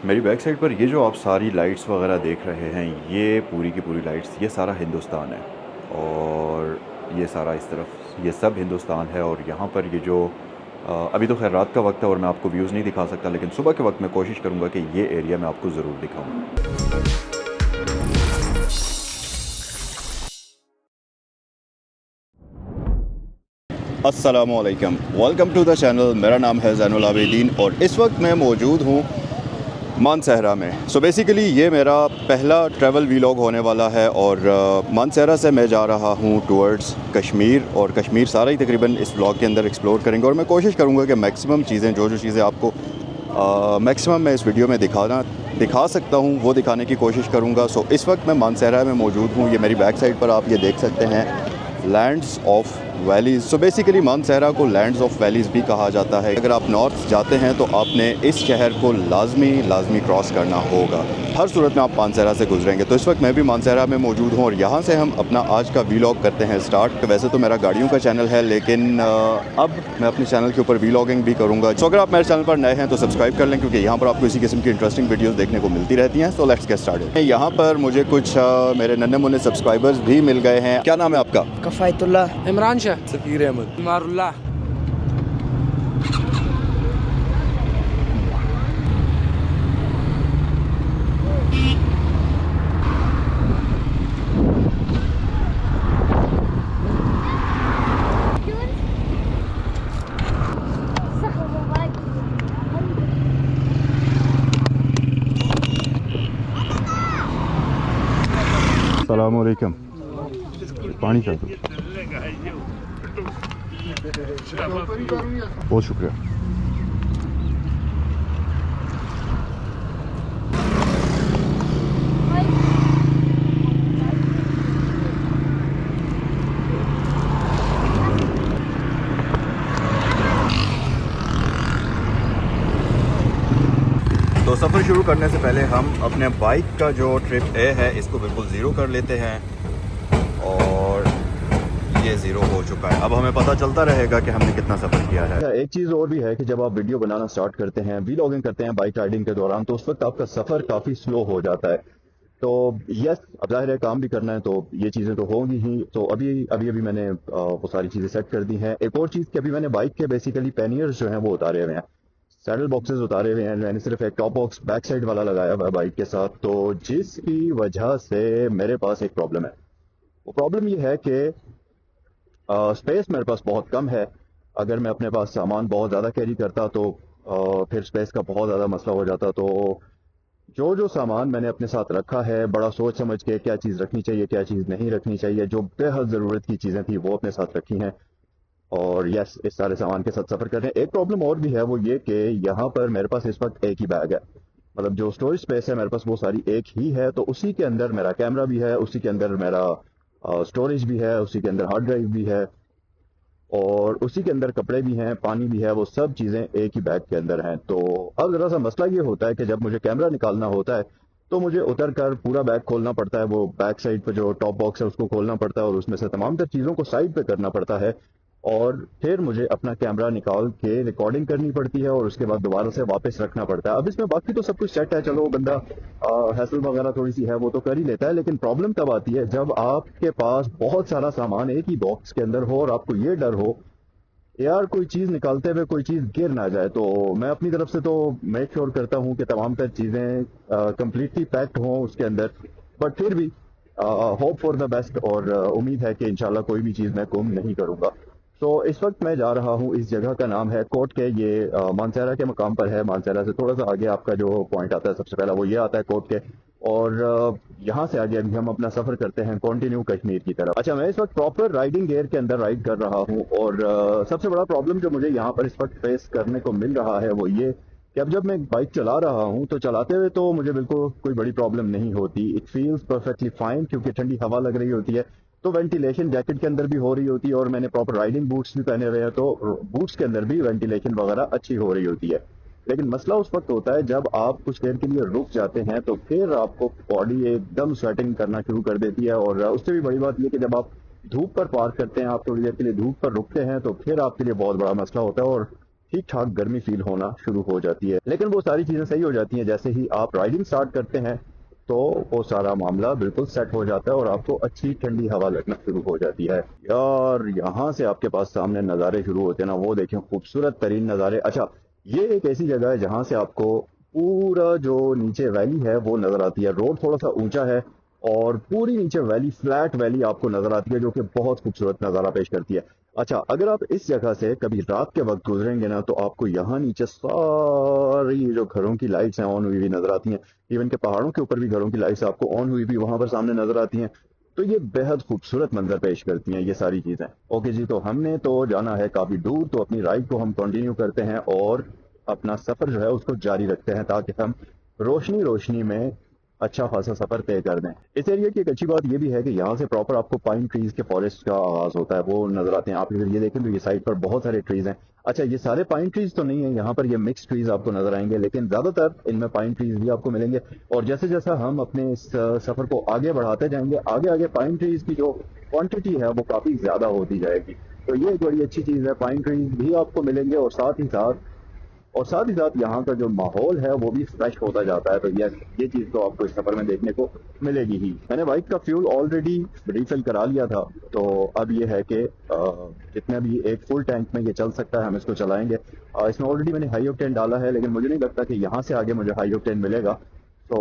मेरी back side पर ये जो आप सारी लाइट्स वगैरह देख रहे हैं, ये पूरी की पूरी लाइट्स, ये सारा हिंदुस्तान है। और ये सारा इस तरफ, ये सब हिंदुस्तान है। और यहाँ पर ये जो अभी तो खैर रात का वक्त है और मैं आपको व्यूज़ नहीं दिखा सकता, लेकिन सुबह के वक्त मैं कोशिश करूँगा कि ये एरिया मैं आपको ज़रूर दिखाऊँ। अस्सलामुअलैकुम, वेलकम टू द चैनल। मेरा नाम है ज़ैनुल आबिदीन और इस वक्त मैं मौजूद हूँ मानसहरा में। सो बेसिकली ये मेरा पहला ट्रैवल वीलॉग होने वाला है और मानसहरा से मैं जा रहा हूँ टुवर्ड्स कश्मीर, और कश्मीर सारा ही तकरीबन इस व्लॉग के अंदर एक्सप्लोर करेंगे। और मैं कोशिश करूँगा कि मैक्सिमम चीज़ें, जो चीज़ें आपको मैक्सिमम मैं इस वीडियो में दिखा सकता हूँ वो दिखाने की कोशिश करूँगा। सो इस वक्त मैं मानसहरा में मौजूद हूँ। ये मेरी बैक साइड पर आप ये देख सकते हैं, lands of valleys. So basically Mansehra को लैंड्स ऑफ वैलीज़ भी कहा जाता है। अगर आप नॉर्थ जाते हैं तो आपने इस शहर को लाजमी क्रॉस करना होगा। हर सूरत में आप मानसहरा से गुजरेंगे। तो इस वक्त मैं भी मानसहरा में मौजूद हूँ और यहाँ से हम अपना आज का वीलॉग करते हैं स्टार्ट। वैसे तो मेरा गाड़ियों का चैनल है, लेकिन अब मैं अपने चैनल के ऊपर वीलॉगिंग भी करूँगा। सो अगर आप मेरे चैनल पर नए हैं तो सब्सक्राइब कर लें, क्योंकि यहाँ पर आपको इसी किस्म की इंटरेस्टिंग वीडियोज़ देखने को मिलती रहती हैं। So let's get started. यहाँ पर मुझे कुछ मेरे नन्हे मुन्ने सब्सक्राइबर्स भी मिल गए हैं। क्या नाम है आपका? कफ़ायतुल्ला, इमरान शाह, सफ़ीर अहमद, मारुल्लाह। अस्सलामुअलैकुम। पानी चाह दो। बहुत शुक्रिया। तो सफ़र शुरू करने से पहले हम अपने बाइक का जो ट्रिप ए है इसको बिल्कुल ज़ीरो कर लेते हैं। और ये ज़ीरो हो चुका है। अब हमें पता चलता रहेगा कि हमने कितना सफ़र किया है। एक चीज़ और भी है कि जब आप वीडियो बनाना स्टार्ट करते हैं, वीलॉगिंग करते हैं बाइक राइडिंग के दौरान, तो उस वक्त आपका सफ़र काफ़ी स्लो हो जाता है। तो यस, अब जाहिर है काम भी करना है, तो ये चीज़ें तो होंगी ही। तो अभी मैंने वो सारी चीज़ें सेट कर दी हैं। एक और चीज़ कि अभी मैंने बाइक के बेसिकली पैनियर्स जो हैं वो उतारे हुए हैं, सैडल बॉक्सेस उतारे हुए हैं। मैंने सिर्फ एक टॉप बॉक्स बैक साइड वाला लगाया हुआ है बाइक के साथ, तो जिसकी वजह से मेरे पास एक प्रॉब्लम है। वो प्रॉब्लम ये है कि स्पेस मेरे पास बहुत कम है। अगर मैं अपने पास सामान बहुत ज़्यादा कैरी करता तो फिर स्पेस का बहुत ज़्यादा मसला हो जाता। तो जो सामान मैंने अपने साथ रखा है, बड़ा सोच समझ के क्या चीज़ रखनी चाहिए, क्या चीज़ नहीं रखनी चाहिए, जो बेहद ज़रूरत की चीज़ें थी वो अपने साथ रखी हैं। और यस, इस सारे सामान के साथ सफ़र कर रहे हैं। एक प्रॉब्लम और भी है, वो ये कि यहाँ पर मेरे पास इस वक्त एक ही बैग है। मतलब जो स्टोरेज स्पेस है मेरे पास वो सारी एक ही है। तो उसी के अंदर मेरा कैमरा भी है, उसी के अंदर मेरा स्टोरेज भी है, उसी के अंदर हार्ड ड्राइव भी है, और उसी के अंदर कपड़े भी हैं, पानी भी है। वो सब चीज़ें एक ही बैग के अंदर हैं। तो अब ज़रा सा मसला ये होता है कि जब मुझे कैमरा निकालना होता है तो मुझे उतर कर पूरा बैग खोलना पड़ता है। वो बैक साइड पर जो टॉप बॉक्स है उसको खोलना पड़ता है और उसमें से तमाम तर चीज़ों को साइड पे करना पड़ता है। और फिर मुझे अपना कैमरा निकाल के रिकॉर्डिंग करनी पड़ती है और उसके बाद दोबारा से वापस रखना पड़ता है। अब इसमें बाकी तो सब कुछ सेट है, चलो बंदा हैसल वगैरह थोड़ी सी है वो तो कर ही लेता है। लेकिन प्रॉब्लम तब आती है जब आपके पास बहुत सारा सामान एक ही बॉक्स के अंदर हो और आपको ये डर हो यार कोई चीज़ निकालते हुए कोई चीज़ गिर ना जाए। तो मैं अपनी तरफ से तो मेक श्योर करता हूँ कि तमाम तर चीज़ें कंप्लीटली पैक्ड हों उसके अंदर। बट फिर भी होप फॉर द बेस्ट, और उम्मीद है कि इंशाल्लाह कोई भी चीज़ मैं गुम नहीं करूँगा। तो इस वक्त मैं जा रहा हूँ, इस जगह का नाम है कोट के। ये मानसहरा के मकाम पर है। मानसहरा से थोड़ा सा आगे आपका जो पॉइंट आता है सबसे पहला वो ये आता है कोट के। और यहाँ से आगे अभी हम अपना सफ़र करते हैं कंटिन्यू कश्मीर की तरफ। अच्छा, मैं इस वक्त प्रॉपर राइडिंग गियर के अंदर राइड कर रहा हूँ। और सबसे बड़ा प्रॉब्लम जो मुझे यहाँ पर इस वक्त फेस करने को मिल रहा है वो ये कि अब जब मैं बाइक चला रहा हूँ तो चलाते हुए तो मुझे बिल्कुल कोई बड़ी प्रॉब्लम नहीं होती। इट फील्स परफेक्टली फाइन, क्योंकि ठंडी हवा लग रही होती है, तो वेंटिलेशन जैकेट के अंदर भी हो रही होती है, और मैंने प्रॉपर राइडिंग बूट्स भी पहने हुए हैं, तो बूट्स के अंदर भी वेंटिलेशन वगैरह अच्छी हो रही होती है। लेकिन मसला उस वक्त होता है जब आप कुछ देर के लिए रुक जाते हैं, तो फिर आपको बॉडी एकदम स्वेटिंग करना शुरू कर देती है। और उससे भी बड़ी बात यह कि जब आप धूप पर पार्क करते हैं, आप थोड़ी देर के लिए धूप पर रुकते हैं, तो फिर आपके लिए बहुत बड़ा मसला होता है। और ठीक ठाक गर्मी फील होना शुरू हो जाती है। लेकिन वो सारी चीज़ें सही हो जाती हैं जैसे ही आप राइडिंग स्टार्ट करते हैं, तो वो सारा मामला बिल्कुल सेट हो जाता है और आपको अच्छी ठंडी हवा लगना शुरू हो जाती है। यार यहाँ से आपके पास सामने नज़ारे शुरू होते हैं ना, वो देखें खूबसूरत तरीन नज़ारे। अच्छा, ये एक ऐसी जगह है जहाँ से आपको पूरा जो नीचे वैली है वो नज़र आती है। रोड थोड़ा सा ऊंचा है और पूरी नीचे वैली, फ्लैट वैली आपको नज़र आती है जो कि बहुत खूबसूरत नज़ारा पेश करती है। अच्छा, अगर आप इस जगह से कभी रात के वक्त गुजरेंगे ना, तो आपको यहाँ नीचे सारी जो घरों की लाइट्स हैं ऑन हुई हुई नजर आती हैं। इवन के पहाड़ों के ऊपर भी घरों की लाइट्स आपको ऑन हुई भी वहां पर सामने नजर आती हैं। तो ये बेहद खूबसूरत मंजर पेश करती हैं ये सारी चीजें। ओके जी, तो हमने तो जाना है काफी दूर, तो अपनी राइड को हम कंटिन्यू करते हैं और अपना सफर जो है उसको जारी रखते हैं ताकि हम रोशनी रोशनी में अच्छा खासा सफर तय कर दें। इस एरिया की एक अच्छी बात यह भी है कि यहाँ से प्रॉपर आपको पाइन ट्रीज के फॉरेस्ट का आगाज होता है, वो नजर आते हैं। आप अगर ये देखें तो ये साइड पर बहुत सारे ट्रीज हैं। अच्छा, ये सारे पाइन ट्रीज तो नहीं है, यहाँ पर ये मिक्स ट्रीज आपको नजर आएंगे, लेकिन ज्यादातर इनमें पाइन ट्रीज भी आपको मिलेंगे। और जैसे जैसा हम अपने इस सफर को आगे बढ़ाते जाएंगे, आगे आगे पाइन ट्रीज की जो क्वांटिटी है वो काफी ज्यादा होती जाएगी। तो ये एक बड़ी अच्छी चीज है, पाइन ट्रीज भी आपको मिलेंगे और साथ ही साथ यहाँ का जो माहौल है वो भी फ्रेश होता जाता है। तो ये चीज तो आपको इस सफर में देखने को मिलेगी ही। मैंने बाइक का फ्यूल ऑलरेडी रिफिल करा लिया था, तो अब ये है कि जितने भी एक फुल टैंक में ये चल सकता है हम इसको चलाएंगे। इसमें ऑलरेडी मैंने हाई ऑक्टेन डाला है, लेकिन मुझे नहीं लगता कि यहाँ से आगे मुझे हाई ऑक्टेन मिलेगा। तो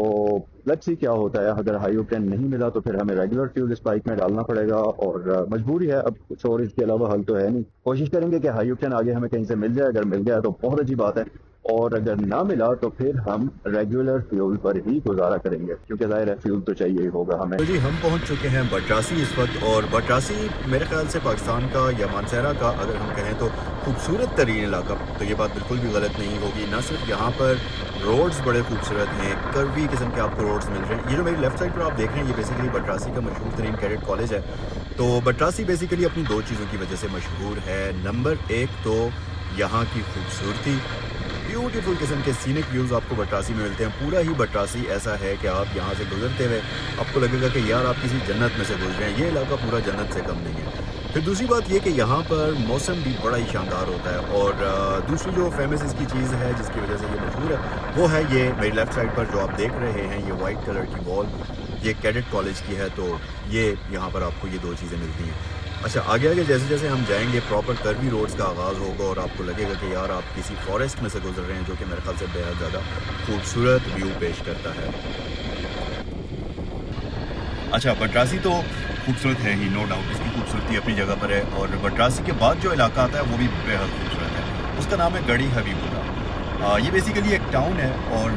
लेट्स सी क्या होता है। अगर हाई ऑक्टेन नहीं मिला तो फिर हमें रेगुलर फ्यूल इस बाइक में डालना पड़ेगा और मजबूरी है, अब कुछ और इसके अलावा हल तो है नहीं। कोशिश करेंगे कि हाई ऑक्टेन आगे हमें कहीं से मिल जाए, अगर मिल गया तो बहुत अच्छी बात है, और अगर ना मिला तो फिर हम रेगुलर फ्यूल पर ही गुजारा करेंगे, क्योंकि जाहिर है फ्यूल तो चाहिए ही होगा हमें। तो जी हम पहुंच चुके हैं बटरासी इस वक्त, और बटरासी मेरे ख्याल से पाकिस्तान का या मानसहरा का अगर हम कहें तो खूबसूरत तरीन इलाका, तो ये बात बिल्कुल भी गलत नहीं होगी। ना सिर्फ यहाँ पर रोड्स बड़े खूबसूरत हैं, कर्वी किस्म के आपको रोड्स मिल रहे हैं। ये जो मेरी लेफ्ट साइड पर आप देख रहे हैं, ये बेसिकली बटरासी का मशहूर तरीन कैडेट कॉलेज है। तो बटरासी बेसिकली अपनी दो चीज़ों की वजह से मशहूर है। नंबर एक तो यहाँ की खूबसूरती, ब्यूटीफुल किस्म के सीनिक व्यूज़ आपको बटरासी में मिलते हैं। पूरा ही बटरासी ऐसा है कि आप यहाँ से गुजरते हुए आपको लगेगा कि यार आप किसी जन्नत में से गुजरे हैं। ये इलाका पूरा जन्नत से कम नहीं है। फिर दूसरी बात ये कि यहाँ पर मौसम भी बड़ा ही शानदार होता है। और दूसरी जो फेमस इसकी चीज़ है जिसकी वजह से ये मशहूर है, वो है ये मेरी लेफ़्ट साइड पर जो आप देख रहे हैं, ये वाइट कलर की वॉल, ये कैडेट कॉलेज की है। तो ये यहाँ पर आपको ये दो चीज़ें मिलती हैं। अच्छा, आगे आगे जैसे जैसे हम जाएंगे प्रॉपर कर्वी रोड्स का आगाज़ होगा और आपको लगेगा कि यार आप किसी फॉरेस्ट में से गुजर रहे हैं, जो कि मेरे ख्याल से बेहद ज़्यादा खूबसूरत व्यू पेश करता है। अच्छा, बटरासी तो खूबसूरत है ही, नो डाउट, इसकी खूबसूरती अपनी जगह पर है। और बटरासी के बाद जो इलाका आता है वो भी बेहद खूबसूरत है, उसका नाम है गढ़ी हबीबुल्ला। ये बेसिकली एक टाउन है और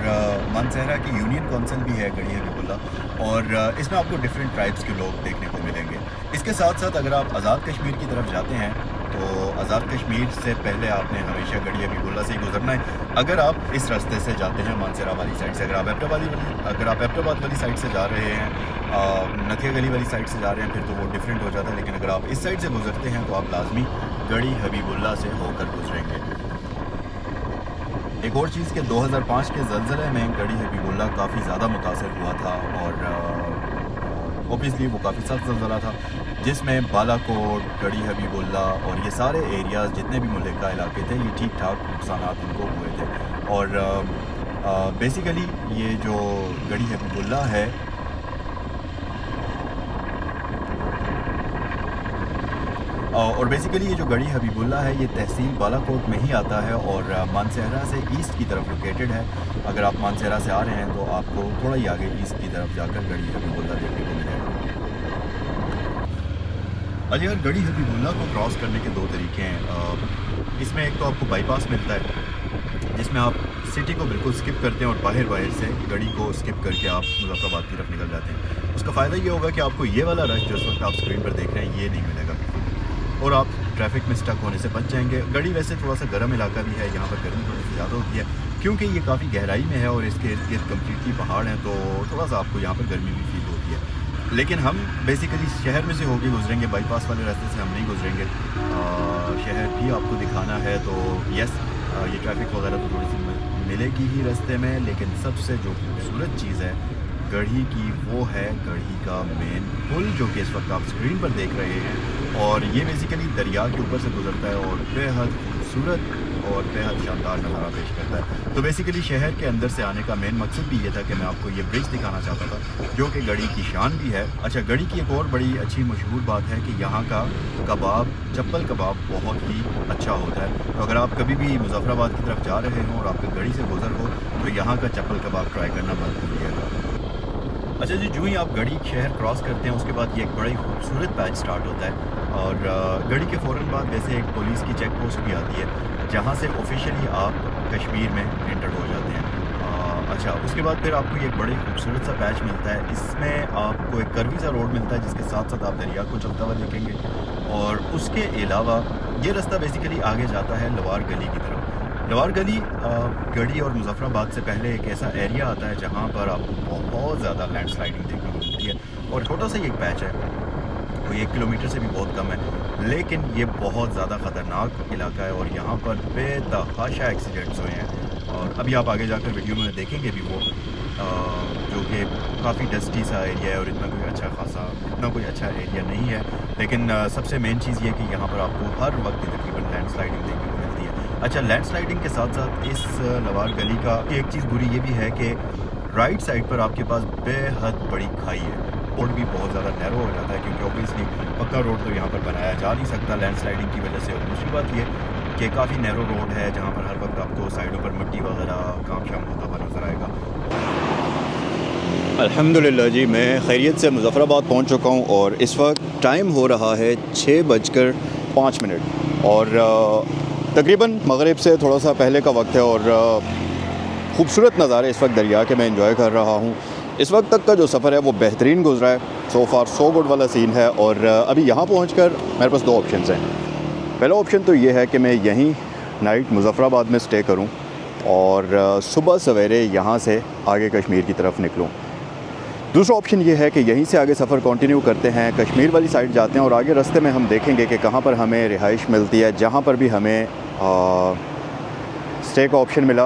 मानसहरा की यूनियन काउंसिल भी है गढ़ी हबीबुल्ला, और इसमें आपको डिफरेंट ट्राइब्स के लोग देखने को मिलेंगे। इसके साथ साथ अगर आप आज़ाद कश्मीर की तरफ जाते हैं तो आज़ाद कश्मीर से पहले आपने हमेशा गढ़ी हबीबुल्ला से ही गुजरना है। अगर आप इस रास्ते से जाते हैं मानसहरा वाली साइड से, अगर आप एबटाबाद वाली साइड से जा रहे हैं, नथिया गली वाली साइड से जा रहे हैं, फिर तो वो डिफरेंट हो जाता है। लेकिन अगर आप इस साइड से गुजरते हैं तो आप लाजमी गढ़ी हबीबुल्ला से होकर गुजरेंगे। एक और चीज़ कि 2005 के ज़लज़ले में गढ़ी हबीबुल्ला काफ़ी ज़्यादा मुतासर हुआ था, और ऑब्वियसली वो काफ़ी सख्त ज़लज़ला था जिसमें बालाकोट, गढ़ी हबीबुल्ला और ये सारे एरियाज़ जितने भी मुल्का इलाके थे, ये ठीक ठाक नुकसानात उनको हुए थे। और बेसिकली ये जो गढ़ी हबीबुल्ला है, और बेसिकली ये जो गढ़ी हबीबुल्ला है ये तहसील बालाकोट में ही आता है और मानसहरा से ईस्ट की तरफ लोकेटेड है। अगर आप मानसहरा से आ रहे हैं तो आपको थोड़ा ही आगे ईस्ट की तरफ जाकर गढ़ी हबीबुल्ला देखने को मिलेगा। अजय यार, गढ़ी हबीबुल्ला को क्रॉस करने के दो तरीके हैं। इसमें एक तो आपको बाईपास मिलता है जिसमें आप सिटी को बिल्कुल स्किप करते हैं और बाहर से गढ़ी को स्किप करके आप मुजफ्फराबाद की तरफ निकल जाते हैं। उसका फ़ायदा ये होगा कि आपको ये वाला रश जो इस वक्त आप स्क्रीन पर देख रहे हैं ये नहीं मिलेगा और आप ट्रैफिक में स्टक होने से बच जाएंगे। गढ़ी वैसे थोड़ा सा गर्म इलाका भी है, यहाँ पर गर्मी थोड़ी सी ज़्यादा होती है क्योंकि ये काफ़ी गहराई में है और इसके इर्द गिर्द कम्प्लीटली पहाड़ हैं, तो थोड़ा सा आपको यहाँ पर गर्मी भी फील होती है। लेकिन हम बेसिकली शहर में से होके गुजरेंगे, बाईपास वाले रास्ते से हम नहीं गुजरेंगे। शहर भी आपको दिखाना है तो यस, ये ट्रैफिक वगैरह तो थोड़ी सी मिलेगी ही रास्ते में, लेकिन सबसे जो खूबसूरत चीज़ है गढ़ी की वो है गढ़ी का मेन पुल, जो कि इस वक्त आप स्क्रीन पर देख रहे हैं। और ये बेसिकली दरिया के ऊपर से गुजरता है और बेहद खूबसूरत और बेहद शानदार नज़ारा पेश करता है। तो बेसिकली शहर के अंदर से आने का मेन मकसद भी ये था कि मैं आपको ये ब्रिज दिखाना चाहता था, जो कि गढ़ी की शान भी है। अच्छा, गढ़ी की एक और बड़ी अच्छी मशहूर बात है कि यहाँ का कबाब, चप्पल कबाब बहुत ही अच्छा होता है। तो अगर आप कभी भी मुजफ्फराबाद की तरफ जा रहे हो और आपके गढ़ी से गुजर हो तो यहाँ का चप्पल कबाब ट्राई करना मत भूलिएगा। अच्छा जी, जो ही आप गढ़ी शहर क्रॉस करते हैं उसके बाद ये एक बड़ी खूबसूरत पैच स्टार्ट होता है और गढ़ी के फ़ौरन बाद वैसे एक पुलिस की चेक पोस्ट भी आती है जहाँ से ऑफिशियली आप कश्मीर में एंटर हो जाते हैं। अच्छा, उसके बाद फिर आपको ये एक बड़ी खूबसूरत सा पैच मिलता है। इसमें आपको एक कर्वी सा रोड मिलता है जिसके साथ साथ आप दरिया को चलता हुआ देखेंगे और उसके अलावा ये रास्ता बेसिकली आगे जाता है लवार गली की तरफ। लवार गली गढ़ी और मुजफ्फराबाद से पहले एक ऐसा एरिया आता है जहाँ पर आपको बहुत ज़्यादा लैंडस्लाइडिंग देखने को मिलती है और छोटा सा ही एक पैच है, कोई 1 किलोमीटर से भी बहुत कम है, लेकिन ये बहुत ज़्यादा ख़तरनाक इलाका है और यहाँ पर बेतहाशा एक्सीडेंट्स हुए हैं। और अभी आप आगे जाकर वीडियो में देखेंगे भी वो, जो कि काफ़ी डस्टी सा एरिया है और इतना कोई अच्छा एरिया नहीं है। लेकिन सबसे मेन चीज़ ये कि यहाँ पर आपको हर वक्त तकरीबन लैंडस्लाइडिंग देखने को मिलती है। अच्छा, लैंडस्लाइडिंग के साथ साथ इस लवार गली का एक चीज़ बुरी ये भी है कि राइट साइड पर आपके पास बेहद बड़ी खाई है। रोड भी बहुत ज़्यादा नैरो हो जाता है क्योंकि ऑब्वियसली पक्का रोड तो यहाँ पर बनाया जा नहीं सकता लैंडस्लाइडिंग की वजह से। और दूसरी बात ये कि काफ़ी नैरो रोड है जहाँ पर हर वक्त आपको साइडों पर मिट्टी वगैरह काम शाम होता हुआ नज़र आएगा। अल्हम्दुलिल्लाह जी, मैं खैरियत से मुजफ्फराबाद पहुँच चुका हूँ और इस वक्त टाइम हो रहा है 6:05 और तकरीबन मगरिब से थोड़ा सा पहले का वक्त है और खूबसूरत नज़ारे इस वक्त दरिया के मैं एंजॉय कर रहा हूँ। इस वक्त तक का जो सफ़र है वो बेहतरीन गुजरा है, सो फार सो गुड वाला सीन है। और अभी यहाँ पहुँचकर मेरे पास 2 ऑप्शंस हैं। पहला ऑप्शन तो ये है कि मैं यहीं नाइट मुजफ्फराबाद में स्टे करूँ और सुबह सवेरे यहाँ से आगे कश्मीर की तरफ निकलूँ। दूसरा ऑप्शन ये है कि यहीं से आगे सफ़र कंटिन्यू करते हैं, कश्मीर वाली साइड जाते हैं और आगे रास्ते में हम देखेंगे कि कहाँ पर हमें रिहाइश मिलती है। जहाँ पर भी हमें स्टे का ऑप्शन मिला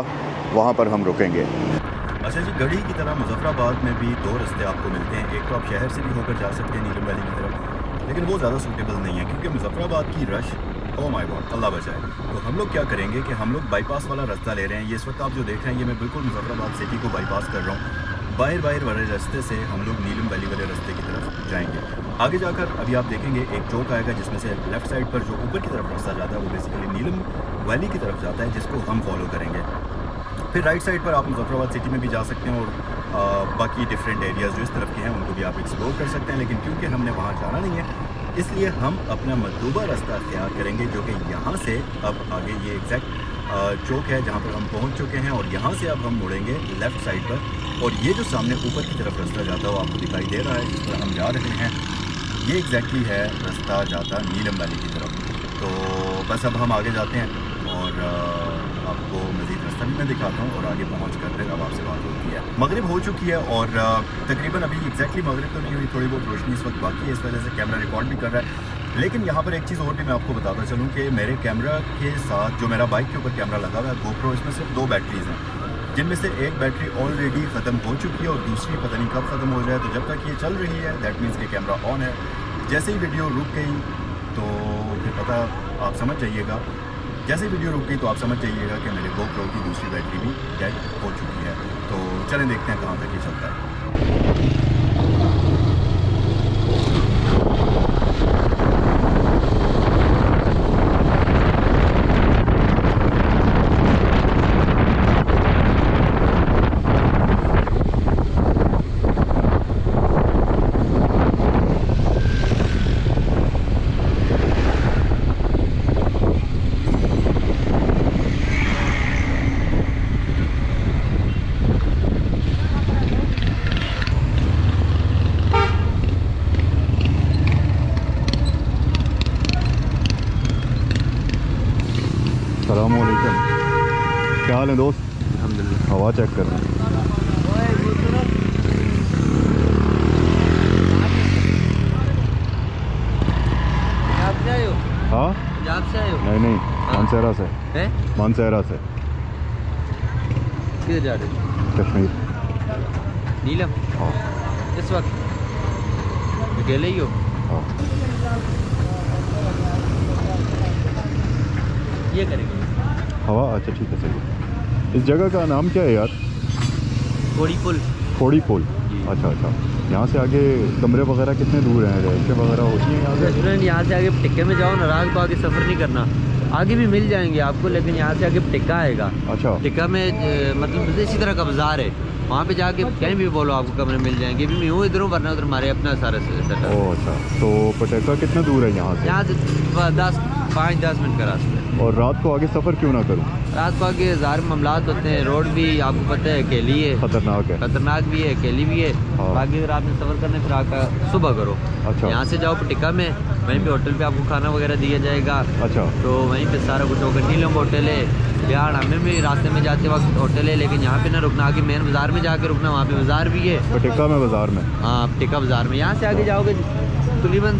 वहाँ पर हम रुकेंगे। अच्छा जी, गढ़ी की तरह मुजफ्फराबाद में भी 2 रास्ते आपको मिलते हैं। एक तो आप शहर से भी होकर जा सकते हैं नीलम वैली की तरफ, लेकिन वो ज़्यादा सूटेबल नहीं है क्योंकि मुजफ्फराबाद की रश, ओ माय गॉड, अल्लाह बचाए। तो हम लोग क्या करेंगे कि हम लोग बाईपास वाला रास्ता ले रहे हैं। ये इस वक्त आप जो देख रहे हैं ये मैं बिल्कुल मुजफ्फराबाद सिटी को बाईपास कर रहा हूँ। बाहर वाले रास्ते से हम लोग नीलम वैली वाले रास्ते की तरफ जाएंगे। आगे जाकर अभी आप देखेंगे एक चौक आएगा जिसमें से लेफ़्ट साइड पर जो ऊपर की तरफ रास्ता जाता है वो बेसिकली नीलम वैली की तरफ जाता है, जिसको हम फॉलो करेंगे। फिर राइट साइड पर आप मुजफ्फराबाद सिटी में भी जा सकते हैं और बाकी डिफरेंट एरियाज़ जो इस तरफ के हैं उनको भी आप एक्सप्लोर कर सकते हैं। लेकिन क्योंकि हमने वहाँ जाना नहीं है इसलिए हम अपना मतलूबा रास्ता अख्तियार करेंगे, जो कि यहाँ से अब आगे ये एग्जैक्ट चौक है जहाँ पर हम पहुँच चुके हैं और यहाँ से अब हम मुड़ेंगे लेफ़्ट साइड पर और ये जो सामने ऊपर की तरफ रास्ता जाता है वो आपको दिखाई दे रहा है जिस पर हम जा रहे हैं, ये एग्जैक्टली है रास्ता जाता नीलम वैली की तरफ। तो बस अब हम आगे जाते हैं और आपको मज़ीद रास्ता भी मैं दिखाता हूँ और आगे पहुँच कर फिर अब आपसे बात होती है। मगरिब हो चुकी है और तकरीबन अभी एग्जैक्टली मगरिब तो नहीं हुई, थोड़ी बहुत रोशनी इस वक्त बाकी है, इस वजह से कैमरा रिकॉर्ड भी कर रहा है। लेकिन यहाँ पर एक चीज़ और भी मैं आपको बताता चलूँ कि मेरे कैमरा के साथ जो मेरा बाइक के ऊपर कैमरा लगा हुआ है गोप्रो, इसमें सिर्फ 2 बैटरीज़ हैं जिनमें से एक बैटरी ऑलरेडी ख़त्म हो चुकी है और दूसरी पता नहीं कब ख़त्म हो जाए। तो जब तक ये चल रही है दैट मीन्स कि कैमरा ऑन है। जैसे ही वीडियो रुक गई तो फिर पता आप समझ जाइएगा, जैसे ही वीडियो रुक गई तो आप समझ जाइएगा कि मेरे गोप्रो की दूसरी बैटरी भी डेड हो चुकी है। तो चलें देखते हैं कहाँ तक ये चलता है। अस्सलामुअलैकुम, क्या हाल है दोस्त? अल्हम्दुलिल्लाह। हवा चेक कर रहे हैं। हाँ नहीं मानसेरा से। मानसेरा से किधर जा रहे हो? कश्मीर। नीलम? हाँ इस वक्त अकेले ही हो? हाँ। ये करेंगे हवा, अच्छा ठीक है, सही। इस जगह का नाम क्या है यार? थोड़ी पुल। खोड़ी पुल। अच्छा अच्छा। यहाँ से आगे कमरे वगैरह कितने दूर हैं? रेस्टें वगैरह होती हैं यहाँ से? रेस्टोरेंट यहाँ से आगे टिक्के में जाओ ना, रात को आगे सफ़र नहीं करना। आगे भी मिल जाएंगे आपको, लेकिन यहाँ से आगे टिक्का आएगा। अच्छा। टिक्का में मतलब इसी तरह का बाजार है, वहाँ पे जाके कहीं भी बोलो आपको कमरे मिल जाएंगे। भी मैं हूँ इधरों, वरना उधर हमारे अपना सारा सेटअप। ओह अच्छा। तो पटेका कितना दूर है यहाँ से? यहाँ से 5-10 मिनट का रास्ता है। और रात को आगे सफ़र क्यों ना करूँ? रात को आगे ज़ाहिर मामलात होते हैं, रोड भी आपको पता है अकेली है, ख़तरनाक है। खतरनाक भी है, अकेली भी है। हाँ। बाकी अगर आपने सफ़र करने फिर आकर सुबह करो। अच्छा। यहाँ से जाओ पटिका में, वहीं पे होटल पे आपको खाना वगैरह दिया जाएगा। अच्छा। तो वहीं पे सारा कुछ होगा। नीलम होटल है, बिहार हमें भी रास्ते में जाते वक्त होटल है, लेकिन यहाँ पे ना रुकना, आगे मेन बाज़ार में जाके रुकना, वहाँ पे बाज़ार भी है। पटेका में बाज़ार में? हाँ पटिका बाज़ार में। यहाँ से आगे जाओगे तकरीबन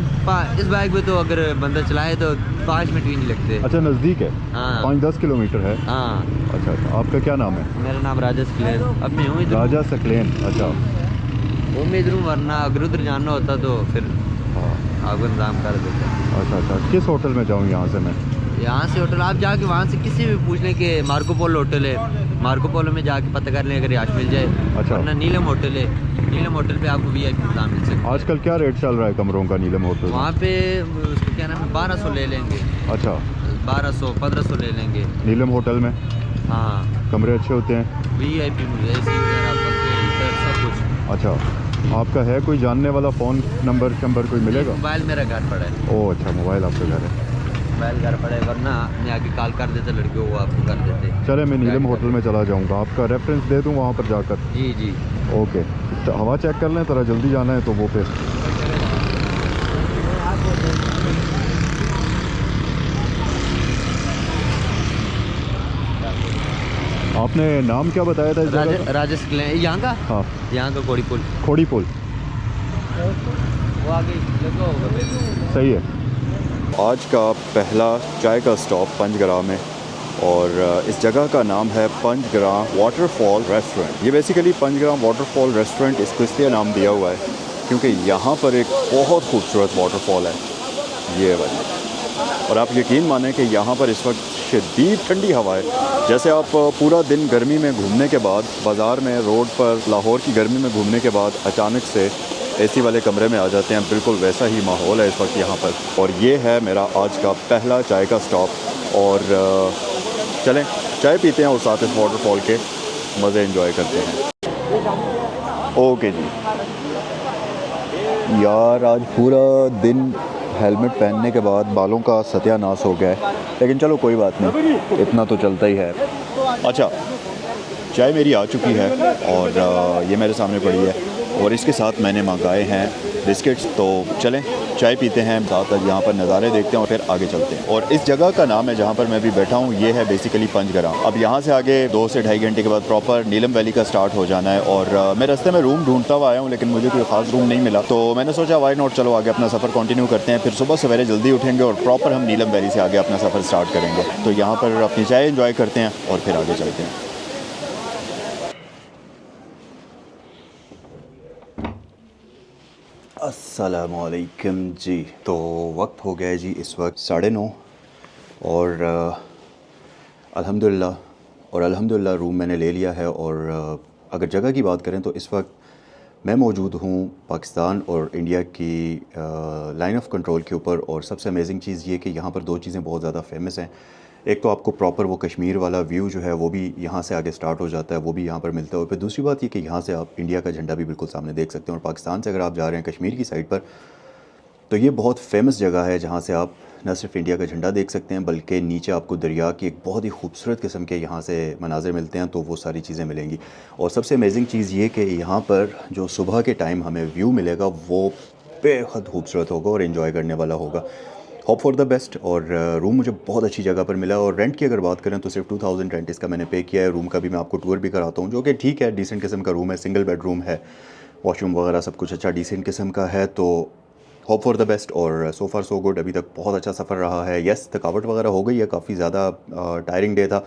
इस बाइक पे तो अगर बंदा चलाए तो 5 मिनट भी नहीं लगते। अच्छा, नज़दीक है? हाँ 5-10 किलोमीटर है। हाँ। अच्छा अच्छा। आपका क्या नाम है? मेरा नाम राजा सकलेन। अब मैं हूँ इधर, राजा सकलेन। अच्छा। वो मैं इधर हूँ, वरना अगर उधर जाना होता तो फिर हाँ। आपको इंतजाम कर देता। अच्छा अच्छा। किस होटल में जाऊँ यहाँ से मैं? यहाँ से होटल आप जाके वहाँ से किसी भी पूछ लें कि मार्को पोलो होटल है, मार्को पोलो में जाके पता कर लें अगर रिहाइश मिल जाए। अच्छा। वरना नीलम होटल है, नीलम होटल पे आपको VIP इंतजाम मिल सकता है। आजकल क्या रेट चल रहा है कमरों का नीलम होटल में? वहाँ पे उसको क्या नाम है, 1200 ले लेंगे। अच्छा। 1200-1500 ले लेंगे। नीलम होटल में हाँ कमरे अच्छे होते हैं? VIP AC वगैरह पंखे हीटर सब कुछ। अच्छा। आपका है कोई जानने वाला फ़ोन नंबर कोई मिलेगा? मोबाइल मेरा घर पड़ा है। ओह अच्छा, मोबाइल आपका घर है। मोबाइल घर पड़ा है, वरना मैं आगे कॉल कर देता लड़कियों को, आपको कर देते। चले, मैं नीलम होटल में चला जाऊँगा, आपका रेफरेंस दे दूँ वहाँ पर जाकर। जी जी। ओके। तो हवा चेक कर लें, ज़रा जल्दी जाना है तो वो फिर। आपने नाम क्या बताया था इस जगह का? राजा सकलेन यहाँ का। हाँ। यहाँ का कोड़ी पुल। खोड़ी पुल। वो आगे लगा होगा फिर। सही है। आज का पहला चाय का स्टॉप पंजग्राम में, और इस जगह का नाम है पंजग्राम वाटरफॉल रेस्टोरेंट। ये बेसिकली पंजग्राम वाटरफॉल रेस्टोरेंट इसको इसलिए नाम दिया हुआ है क्योंकि यहाँ पर एक बहुत खूबसूरत वाटरफॉल है, ये वाली। और आप यकीन मानें कि यहाँ पर इस वक्त शदीद ठंडी हवा है। जैसे आप पूरा दिन गर्मी में घूमने के बाद, बाज़ार में, रोड पर लाहौर की गर्मी में घूमने के बाद अचानक से AC वाले कमरे में आ जाते हैं, बिल्कुल वैसा ही माहौल है इस वक्त यहाँ पर। और ये है मेरा आज का पहला चाय का स्टॉप। और चलें चाय पीते हैं और साथ इस वाटरफॉल के मज़े एंजॉय करते हैं। ओके जी यार, आज पूरा दिन हेलमेट पहनने के बाद बालों का सत्यानाश हो गया है, लेकिन चलो कोई बात नहीं, इतना तो चलता ही है। अच्छा, चाय मेरी आ चुकी है और ये मेरे सामने पड़ी है, और इसके साथ मैंने मंगाए हैं बिस्किट्स। तो चलें चाय पीते हैं, साथ यहाँ पर नज़ारे देखते हैं और फिर आगे चलते हैं। और इस जगह का नाम है जहाँ पर मैं भी बैठा हूँ, ये है बेसिकली पंजग्राम। अब यहाँ से आगे 2 से ढाई घंटे के बाद प्रॉपर नीलम वैली का स्टार्ट हो जाना है। और मैं रास्ते में रूम ढूंढता हुआ आया हूँ, लेकिन मुझे कोई ख़ास रूम नहीं मिला, तो मैंने सोचा वाई नॉट, चलो आगे अपना सफ़र कंटिन्यू करते हैं। फिर सुबह सवेरे जल्दी उठेंगे और प्रॉपर हम नीलम वैली से आगे अपना सफ़र स्टार्ट करेंगे। तो यहाँ पर अपनी चाय एंजॉय करते हैं और फिर आगे चलते हैं। अस्सलामुअलैकुम जी। तो वक्त हो गया है जी इस वक्त 9:30, और अल्हम्दुलिल्लाह रूम मैंने ले लिया है। और अगर जगह की बात करें तो इस वक्त मैं मौजूद हूँ पाकिस्तान और इंडिया की लाइन ऑफ कंट्रोल के ऊपर। और सबसे अमेजिंग चीज़ ये कि यहाँ पर 2 चीज़ें बहुत ज़्यादा फेमस हैं। एक तो आपको प्रॉपर वो कश्मीर वाला व्यू जो है वो भी यहाँ से आगे स्टार्ट हो जाता है, वो भी यहाँ पर मिलता है। और फिर दूसरी बात ये कि यहाँ से आप इंडिया का झंडा भी बिल्कुल सामने देख सकते हैं। और पाकिस्तान से अगर आप जा रहे हैं कश्मीर की साइड पर, तो ये बहुत फेमस जगह है जहाँ से आप न सिर्फ इंडिया का झंडा देख सकते हैं, बल्कि नीचे आपको दरिया की एक बहुत ही खूबसूरत किस्म के यहाँ से मनाज़र मिलते हैं। तो वो सारी चीज़ें मिलेंगी। और सबसे अमेजिंग चीज़ ये कि यहाँ पर जो सुबह के टाइम हमें व्यू मिलेगा वो बेहद खूबसूरत होगा और इन्जॉय करने वाला होगा। Hope for the best. और रूम मुझे बहुत अच्छी जगह पर मिला। और रेंट की अगर बात करें तो सिर्फ 2000 रेंट इसका मैंने पे किया है। रूम का भी मैं आपको टूर भी कराता हूँ, जो कि ठीक है, डिसेंट किस्म का रूम है, सिंगल बेडरूम है, वॉशरूम वगैरह सब कुछ अच्छा डिसेंट किस्म का है। तो होप फॉर द बेस्ट। और सो फार सो गुड, अभी तक बहुत अच्छा सफ़र रहा है। यस, थकावट वगैरह हो गई है, काफ़ी ज़्यादा टायरिंग डे था।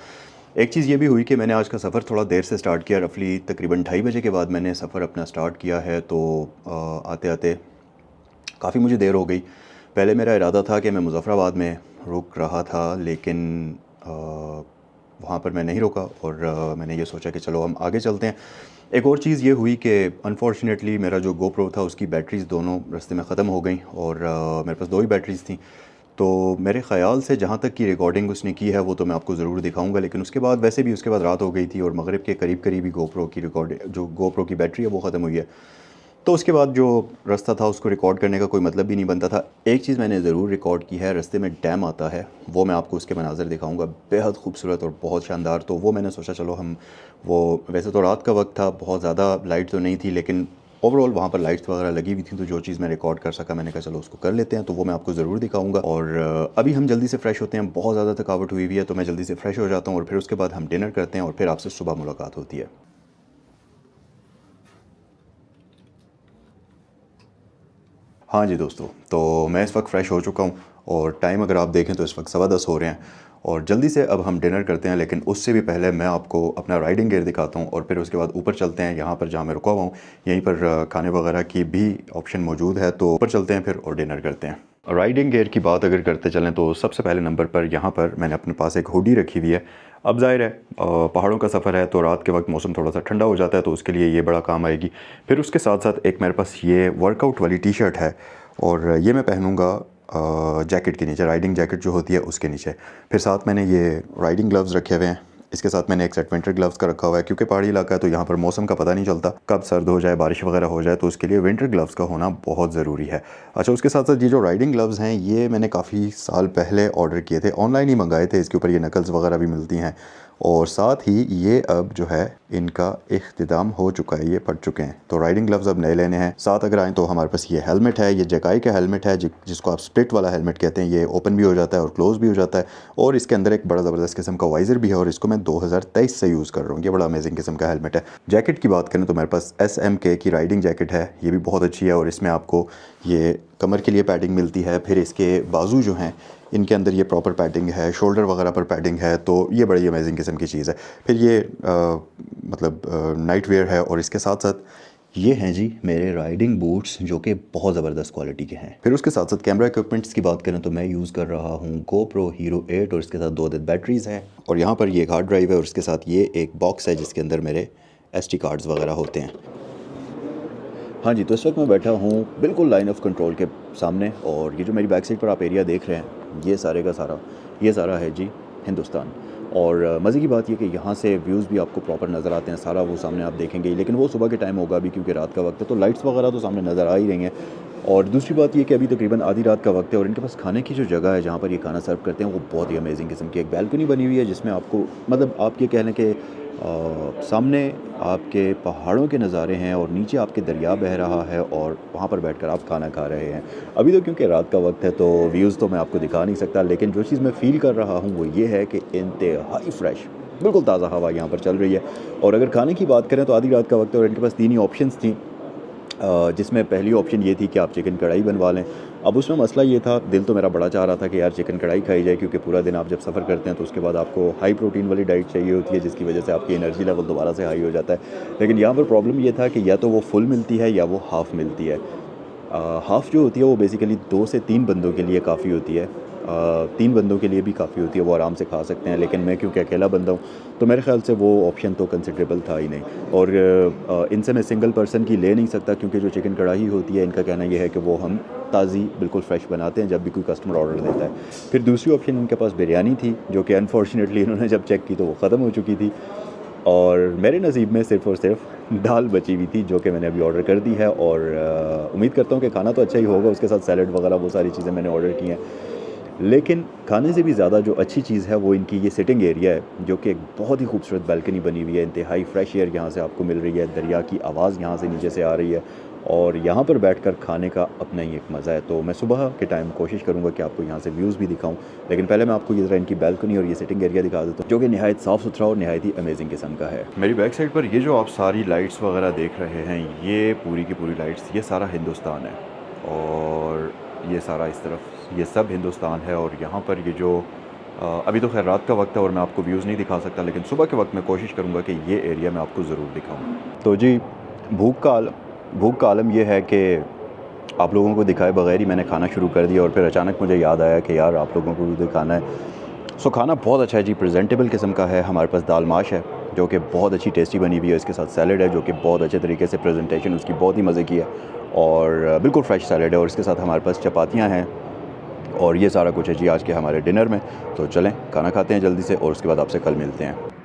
एक चीज़ ये भी हुई कि मैंने आज का सफ़र थोड़ा देर से स्टार्ट किया, रफली तकरीबन 2:30 बजे के बाद मैंने सफ़र अपना स्टार्ट किया है। तो आते आते काफ़ी मुझे देर हो गई। पहले मेरा इरादा था कि मैं मुज़फ़्फ़राबाद में रुक रहा था, लेकिन वहाँ पर मैं नहीं रुका और मैंने ये सोचा कि चलो हम आगे चलते हैं। एक और चीज़ ये हुई कि अनफॉर्चुनेटली मेरा जो GoPro था उसकी बैटरीज़ दोनों रास्ते में ख़त्म हो गई और मेरे पास 2 ही बैटरीज़ थी। तो मेरे ख़्याल से जहाँ तक की रिकॉर्डिंग उसने की है वो तो मैं आपको ज़रूर दिखाऊंगा, लेकिन उसके बाद वैसे भी उसके बाद रात हो गई थी और मगरिब के करीब करीब ही GoPro की बैटरी है वो ख़त्म हुई है। तो उसके बाद जो रास्ता था उसको रिकॉर्ड करने का कोई मतलब भी नहीं बनता था। एक चीज़ मैंने ज़रूर रिकॉर्ड की है, रास्ते में डैम आता है, वो मैं आपको उसके मनाज़र दिखाऊंगा, बेहद खूबसूरत और बहुत शानदार। तो वो मैंने सोचा चलो हम वो, वैसे तो रात का वक्त था, बहुत ज़्यादा लाइट तो नहीं थी, लेकिन ओवरऑल वहाँ पर लाइट्स वगैरह लगी हुई थी, तो जो चीज़ मैं रिकॉर्ड कर सका मैंने कहा चलो उसको कर लेते हैं। तो वो मैं आपको ज़रूर दिखाऊंगा। और अभी हम जल्दी से फ्रेश होते हैं, बहुत ज़्यादा थकावट हुई हुई है, तो मैं जल्दी से फ्रेश हो जाता हूँ और फिर उसके बाद हम डिनर करते हैं और फिर आपसे सुबह मुलाकात होती है। हाँ जी दोस्तों, तो मैं इस वक्त फ़्रेश हो चुका हूँ और टाइम अगर आप देखें तो इस वक्त 10:15 हो रहे हैं और जल्दी से अब हम डिनर करते हैं। लेकिन उससे भी पहले मैं आपको अपना राइडिंग गियर दिखाता हूँ और फिर उसके बाद ऊपर चलते हैं। यहाँ पर जहाँ मैं रुका हुआ हूँ यहीं पर खाने वगैरह की भी ऑप्शन मौजूद है, तो ऊपर चलते हैं फिर और डिनर करते हैं। राइडिंग गियर की बात अगर करते चलें तो सबसे पहले नंबर पर यहाँ पर मैंने अपने पास एक हुडी रखी हुई है। अब ज़ाहिर है पहाड़ों का सफ़र है तो रात के वक्त मौसम थोड़ा सा ठंडा हो जाता है, तो उसके लिए ये बड़ा काम आएगी। फिर उसके साथ साथ एक मेरे पास ये वर्कआउट वाली टी शर्ट है और ये मैं पहनूँगा जैकेट के नीचे, राइडिंग जैकेट जो होती है उसके नीचे। फिर साथ मैंने ये राइडिंग ग्लव्स रखे हुए हैं, इसके साथ मैंने एक सेट विंटर ग्लव्स का रखा हुआ है क्योंकि पहाड़ी इलाका है तो यहाँ पर मौसम का पता नहीं चलता, कब सर्द हो जाए, बारिश वगैरह हो जाए, तो उसके लिए विंटर ग्लव्स का होना बहुत ज़रूरी है। अच्छा, उसके साथ साथ ये जो राइडिंग ग्लव्स हैं ये मैंने काफ़ी साल पहले ऑर्डर किए थे, ऑनलाइन ही मंगाए थे। इसके ऊपर ये नकल्स वगैरह भी मिलती हैं और साथ ही ये अब जो है इनका इख्तिताम हो चुका है, ये पड़ चुके हैं। तो राइडिंग ग्लव्स अब नए लेने हैं। साथ अगर आएँ तो हमारे पास ये हेलमेट है, ये जकाई का हेलमेट है जिसको आप स्प्लिट वाला हेलमेट कहते हैं। ये ओपन भी हो जाता है और क्लोज़ भी हो जाता है और इसके अंदर एक बड़ा ज़बरदस्त किस्म का वाइज़र भी है और इसको मैं 2023 से यूज़ कर रहा हूँ। ये बड़ा अमेजिंग किस्म का हेलमेट है। जैकेट की बात करें तो मेरे पास SMK की राइडिंग जैकेट है, ये भी बहुत अच्छी है और इसमें आपको ये कमर के लिए पैडिंग मिलती है, फिर इसके बाजू जो हैं इनके अंदर ये प्रॉपर पैडिंग है, शोल्डर वगैरह पर पैडिंग है, तो ये बड़ी अमेजिंग किस्म की चीज़ है। फिर ये मतलब नाइट वेयर है और इसके साथ साथ ये हैं जी मेरे राइडिंग बूट्स जो कि बहुत ज़बरदस्त क्वालिटी के हैं। फिर उसके साथ साथ कैमरा इक्विपमेंट्स की बात करें तो मैं यूज़ कर रहा हूँ GoPro Hero 8 और इसके साथ 2 अदद बैटरीज़ हैं और यहाँ पर ये एक हार्ड ड्राइव है और उसके साथ ये एक बॉक्स है जिसके अंदर मेरे SD कार्ड्स वगैरह होते हैं। हाँ जी, तो इस वक्त मैं बैठा हूँ बिल्कुल लाइन ऑफ कंट्रोल के सामने और ये जो मेरी बैक साइड पर आप एरिया देख रहे हैं ये सारे का सारा ये सारा है जी हिंदुस्तान। और मज़े की बात ये कि यहाँ से व्यूज़ भी आपको प्रॉपर नज़र आते हैं, सारा वो सामने आप देखेंगे, लेकिन वो सुबह के टाइम होगा अभी क्योंकि रात का वक्त है, तो लाइट्स वगैरह तो सामने नज़र आ ही रही हैं। और दूसरी बात ये कि अभी तकरीबन आधी रात का वक्त है और इनके पास खाने की जो जगह है जहाँ पर ये खाना सर्व करते हैं वो बहुत ही अमेजिंग किस्म की एक बैल्कनी बनी हुई है जिसमें आपको मतलब आप ये कह लें कि सामने आपके पहाड़ों के नज़ारे हैं और नीचे आपके दरिया बह रहा है और वहाँ पर बैठकर आप खाना खा रहे हैं। अभी तो क्योंकि रात का वक्त है तो व्यूज़ तो मैं आपको दिखा नहीं सकता, लेकिन जो चीज़ मैं फ़ील कर रहा हूँ वो ये है कि इंतहाई फ्रेश बिल्कुल ताज़ा हवा यहाँ पर चल रही है। और अगर खाने की बात करें तो आधी रात का वक्त है और इनके पास 3 ही ऑप्शंस थी, जिसमें पहली ऑप्शन ये थी कि आप चिकन कढ़ाई बनवा लें। अब उसमें मसला ये था, दिल तो मेरा बड़ा चाह रहा था कि यार चिकन कढ़ाई खाई जाए क्योंकि पूरा दिन आप जब सफ़र करते हैं तो उसके बाद आपको हाई प्रोटीन वाली डाइट चाहिए होती है जिसकी वजह से आपकी एनर्जी लेवल दोबारा से हाई हो जाता है। लेकिन यहाँ पर प्रॉब्लम ये था कि या तो वो फुल मिलती है या वो हाफ़ मिलती है। हाफ़ जो होती है वो बेसिकली 2 से 3 बंदों के लिए काफ़ी होती है, 3 बंदों के लिए भी काफ़ी होती है, वो आराम से खा सकते हैं। लेकिन मैं क्योंकि अकेला बंदा हूँ तो मेरे ख्याल से वो ऑप्शन तो कंसिडरेबल था ही नहीं और इनसे मैं सिंगल पर्सन की ले नहीं सकता क्योंकि जो चिकन कढ़ाई होती है इनका कहना यह है कि वो हम ताज़ी बिल्कुल फ्रेश बनाते हैं जब भी कोई कस्टमर ऑर्डर देता है। फिर दूसरी ऑप्शन इनके पास बिरयानी थी जो कि अनफॉर्चुनेटली इन्होंने जब चेक की तो वो ख़त्म हो चुकी थी और मेरे नसीब में सिर्फ़ और सिर्फ दाल बची हुई थी जो कि मैंने अभी ऑर्डर कर दी है और उम्मीद करता हूँ कि खाना तो अच्छा ही होगा। उसके साथ सैलड वगैरह वो सारी चीज़ें मैंने ऑर्डर की हैं, लेकिन खाने से भी ज़्यादा जो अच्छी चीज़ है वो इनकी ये सिटिंग एरिया है जो कि एक बहुत ही खूबसूरत बालकनी बनी हुई है। इंतहाई फ्रेश एयर यहाँ से आपको मिल रही है, दरिया की आवाज़ यहाँ से नीचे से आ रही है और यहाँ पर बैठकर खाने का अपना ही एक मज़ा है। तो मैं सुबह के टाइम कोशिश करूँगा कि आपको यहाँ से व्यूज़ भी दिखाऊँ, लेकिन पहले मैं आपको ये ज़रा इनकी बालकनी और ये सिटिंग एरिया दिखा देता हूँ जो कि नहायत साफ़ सुथरा और नहायत ही अमेजिंग किस्म का है। मेरी बैक साइड पर ये जो आप सारी लाइट्स वगैरह देख रहे हैं ये पूरी की पूरी लाइट्स ये सारा हिंदुस्तान है और ये सारा इस तरफ ये सब हिंदुस्तान है। और यहाँ पर ये जो अभी तो खैर रात का वक्त है और मैं आपको व्यूज़ नहीं दिखा सकता, लेकिन सुबह के वक्त मैं कोशिश करूँगा कि ये एरिया मैं आपको ज़रूर दिखाऊँ। तो जी भूख का आलम ये है कि आप लोगों को दिखाए बगैर ही मैंने खाना शुरू कर दिया और फिर अचानक मुझे याद आया कि यार आप लोगों को भी दिखाना है। सो खाना बहुत अच्छा है जी, प्रेजेंटेबल किस्म का है। हमारे पास दाल माश है जो कि बहुत अच्छी टेस्टी बनी हुई है, इसके साथ सैलड है जो कि बहुत अच्छे तरीके से प्रेजेंटेशन उसकी बहुत ही मज़े की है और बिल्कुल फ्रेश सैलड है, और इसके साथ हमारे पास चपातियाँ हैं और ये सारा कुछ है जी आज के हमारे डिनर में। तो चलें खाना खाते हैं जल्दी से और उसके बाद आपसे कल मिलते हैं।